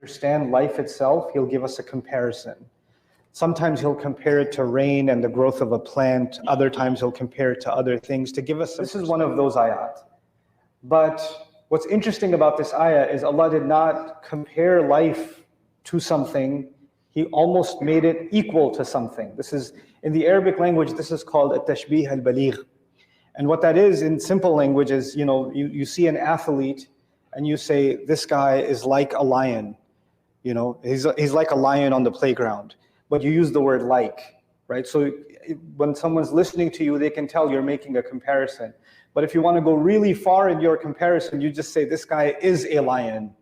understand life itself, he'll give us a comparison. Sometimes he'll compare it to rain and the growth of a plant. Other times he'll compare it to other things to give us. This is one of those ayat. But what's interesting about this ayah is Allah did not compare life to something. He almost made it equal to something. This is, in the Arabic language, this is called at-tashbih al-baligh. And what that is in simple language is, you see an athlete and you say, this guy is like a lion. He's like a lion on the playground. But you use the word like, right? So when someone's listening to you, they can tell you're making a comparison. But if you want to go really far in your comparison, you just say, this guy is a lion.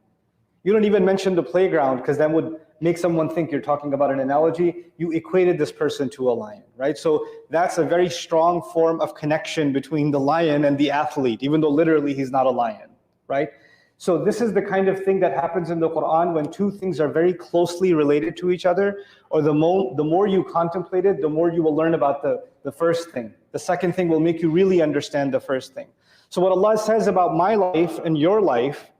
You don't even mention the playground, because that would make someone think you're talking about an analogy. You equated this person to a lion, right? So that's a very strong form of connection between the lion and the athlete, even though literally he's not a lion, right? So this is the kind of thing that happens in the Quran when two things are very closely related to each other, or the more you contemplate it, the more you will learn about the first thing. The second thing will make you really understand the first thing. So what Allah says about my life and your life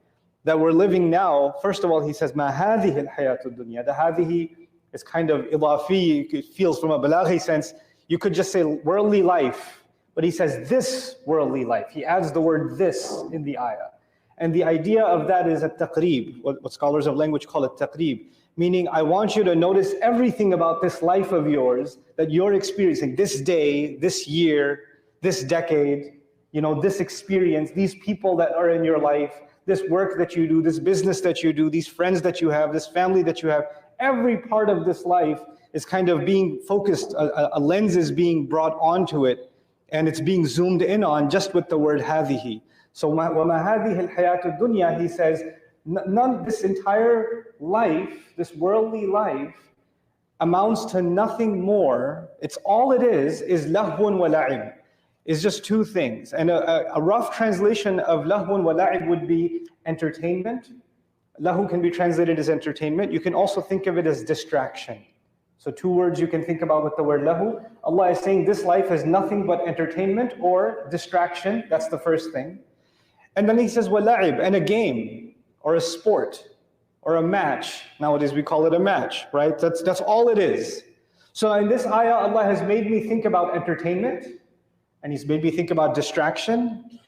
that we're living now, first of all, He says, مَا هَذِهِ الْحَيَاةُ الدُّنْيَا. The hadihi is kind of idafi, it feels from a balaghi sense. You could just say worldly life, but He says this worldly life. He adds the word this in the ayah. And the idea of that is at-taqreeb, what scholars of language call it taqreeb, meaning I want you to notice everything about this life of yours that you're experiencing, this day, this year, this decade, this experience, these people that are in your life, this work that you do, this business that you do, these friends that you have, this family that you have. Every part of this life is kind of being focused, a lens is being brought onto it, and it's being zoomed in on just with the word hadihi. So وَمَا هَذِهِ الْحَيَاةُ الدُّنْيَا, He says, this entire life, this worldly life, amounts to nothing more. It's all it is lahwun wa la'ib. It's just two things. And a rough translation of lahwun wa la'ib would be entertainment. Lahu can be translated as entertainment. You can also think of it as distraction. So two words you can think about with the word lahu. Allah is saying this life is nothing but entertainment or distraction. That's the first thing. And then He says, وَلَعِبْ, and a game, or a sport, or a match. Nowadays we call it a match, right? That's all it is. So in this ayah, Allah has made me think about entertainment, and He's made me think about distraction,